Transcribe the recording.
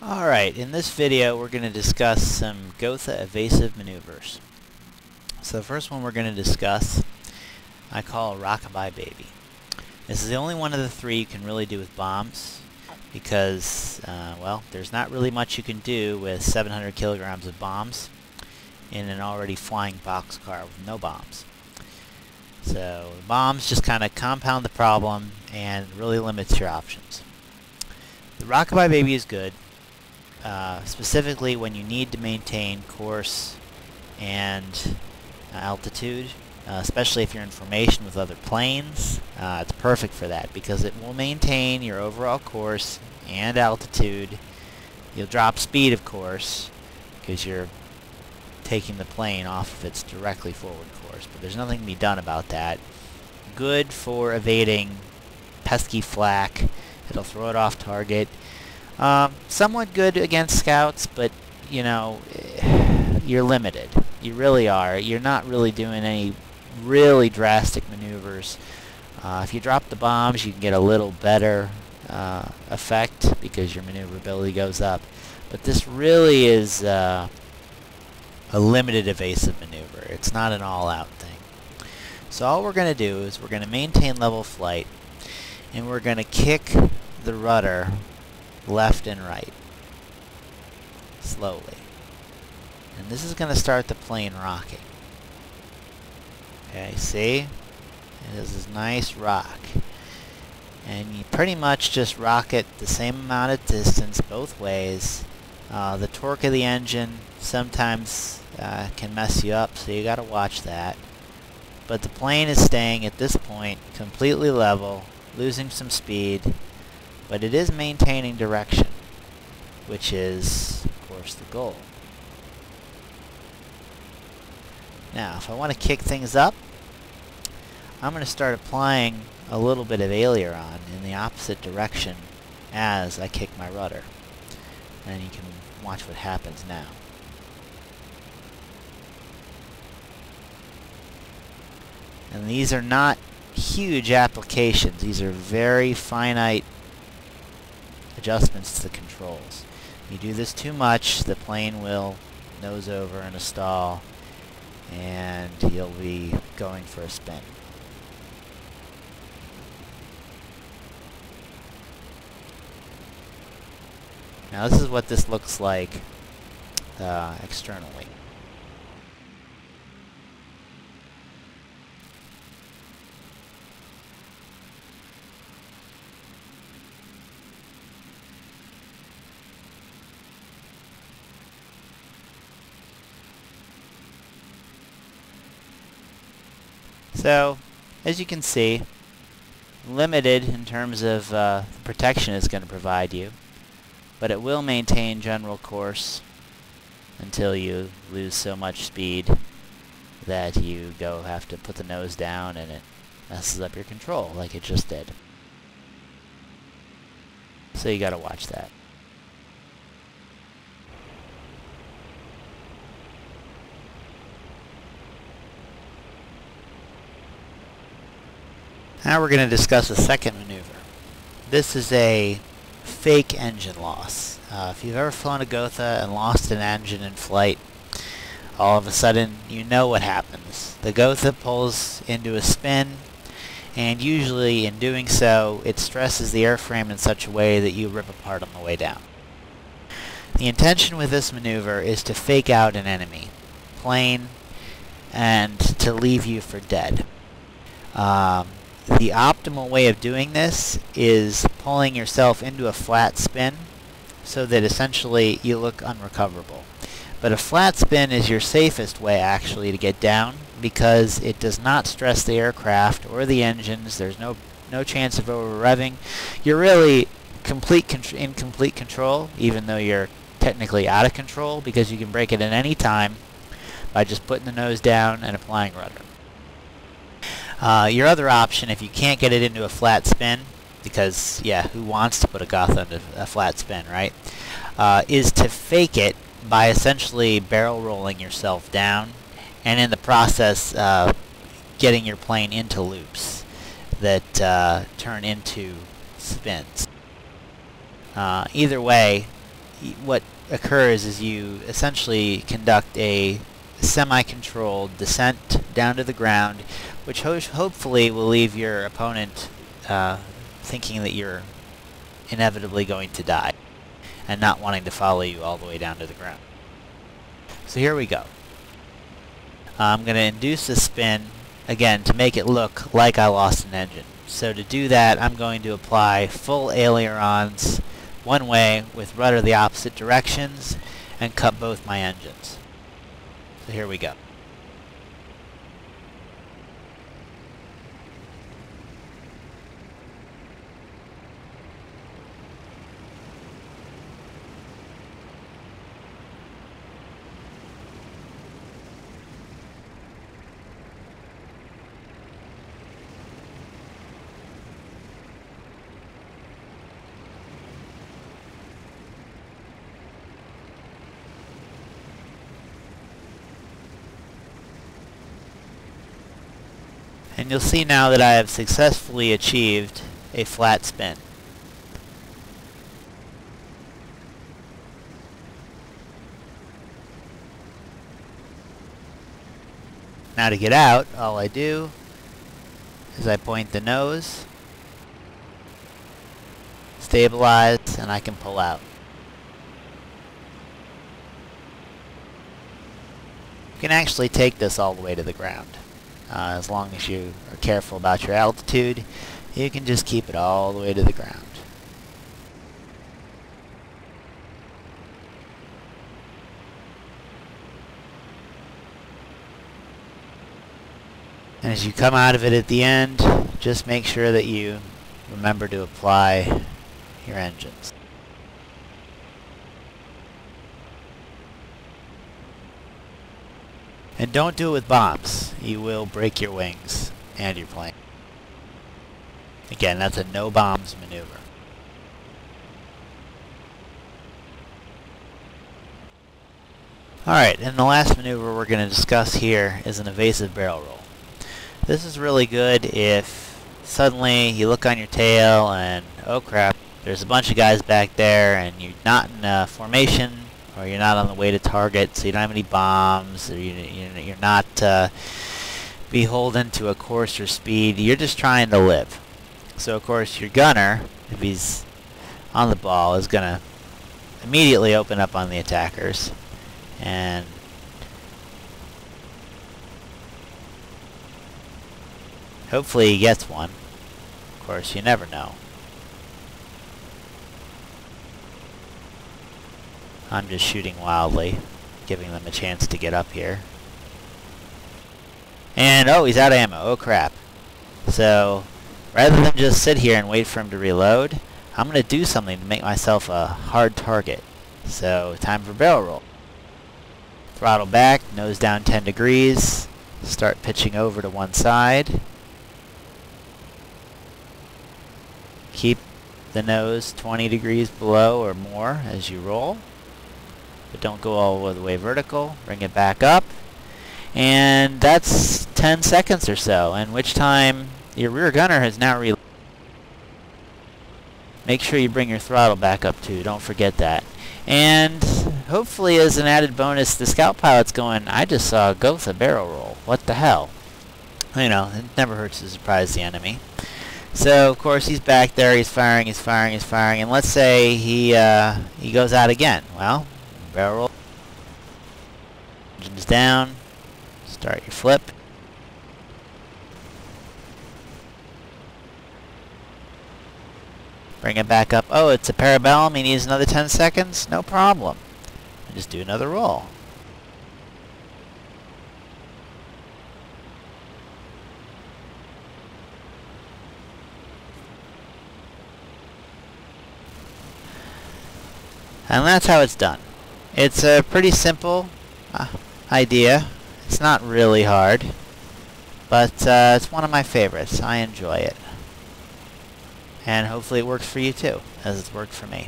Alright, in this video we're going to discuss some Gotha evasive maneuvers. So the first one we're going to discuss I call Rockabye Baby. This is the only one of the three you can really do with bombs because, well, there's not really much you can do with 700 kilograms of bombs in an already flying boxcar with no bombs. So bombs just kind of compound the problem and really limits your options. The Rockabye Baby is good. Specifically when you need to maintain course and altitude, especially if you're in formation with other planes. It's perfect for that because it will maintain your overall course and altitude. You'll drop speed, of course, because you're taking the plane off of its directly forward course, but there's nothing to be done about that. Good for evading pesky flak. It'll throw it off target. Somewhat good against scouts, but, you know, you're limited. You really are. You're not really doing any really drastic maneuvers. If you drop the bombs, you can get a little better effect because your maneuverability goes up. But this really is a limited evasive maneuver. It's not an all-out thing. So all we're going to do is we're going to maintain level flight, and we're going to kick the rudder left and right, slowly. And this is going to start the plane rocking. Okay, see? It is this nice rock. And you pretty much just rock it the same amount of distance both ways. The torque of the engine sometimes can mess you up, so you got to watch that. But the plane is staying at this point completely level, losing some speed, but it is maintaining direction, which is, of course, the goal. Now, if I want to kick things up, I'm going to start applying a little bit of aileron in the opposite direction as I kick my rudder. And you can watch what happens now. And these are not huge applications. These are very finite adjustments to the controls. You do this too much, the plane will nose over in a stall, and you'll be going for a spin. Now this is what this looks like externally. So, as you can see, limited in terms of protection it's going to provide you, but it will maintain general course until you lose so much speed that you have to put the nose down and it messes up your control like it just did. So you got to watch that. Now we're going to discuss a second maneuver. This is a fake engine loss. If you've ever flown a Gotha and lost an engine in flight, all of a sudden you know what happens. The Gotha pulls into a spin, and usually in doing so it stresses the airframe in such a way that you rip apart on the way down. The intention with this maneuver is to fake out an enemy plane and to leave you for dead. The optimal way of doing this is pulling yourself into a flat spin so that essentially you look unrecoverable. But a flat spin is your safest way actually to get down because it does not stress the aircraft or the engines. There's no chance of over-revving. You're really in complete control, even though you're technically out of control, because you can break it at any time by just putting the nose down and applying rudder. Your other option, if you can't get it into a flat spin, because, yeah, who wants to put a Gotha into a flat spin, right, is to fake it by essentially barrel rolling yourself down, and in the process getting your plane into loops that turn into spins. Either way, what occurs is you essentially conduct a semi-controlled descent down to the ground, which hopefully will leave your opponent thinking that you're inevitably going to die and not wanting to follow you all the way down to the ground. So here we go. I'm going to induce a spin again to make it look like I lost an engine. So to do that, I'm going to apply full ailerons one way with rudder the opposite directions and cut both my engines. So here we go. And you'll see now that I have successfully achieved a flat spin. Now to get out, all I do is I point the nose, stabilize, and I can pull out. You can actually take this all the way to the ground. As long as you are careful about your altitude, you can just keep it all the way to the ground. And as you come out of it at the end, just make sure that you remember to apply your engines. And don't do it with bombs. You will break your wings and your plane. Again, that's a no bombs maneuver. Alright, and the last maneuver we're going to discuss here is an evasive barrel roll. This is really good if suddenly you look on your tail and, oh crap, there's a bunch of guys back there and you're not in a formation, or you're not on the way to target, so you don't have any bombs, or you're not beholden to a course or speed. You're just trying to live. So of course your gunner, if he's on the ball, is going to immediately open up on the attackers, and hopefully he gets one. Of course, you never know. I'm just shooting wildly, giving them a chance to get up here. And, oh, he's out of ammo. Oh, crap. So, rather than just sit here and wait for him to reload, I'm going to do something to make myself a hard target. So, time for barrel roll. Throttle back, nose down 10 degrees. Start pitching over to one side. Keep the nose 20 degrees below or more as you roll. But don't go all the way vertical. Bring it back up. And that's 10 seconds or so, in which time your rear gunner has now reloaded. Make sure you bring your throttle back up too, don't forget that. And hopefully as an added bonus, the scout pilot's going, I just saw a Gotha barrel roll. What the hell? You know, it never hurts to surprise the enemy. So, of course, he's back there, he's firing, and let's say he goes out again. Well, barrel roll, engines down, start your flip. Bring it back up. Oh, it's a parabellum, he needs another 10 seconds? No problem. Just do another roll. And that's how it's done. It's a pretty simple idea. It's not really hard, but it's one of my favorites. I enjoy it. And hopefully it works for you too, as it's worked for me.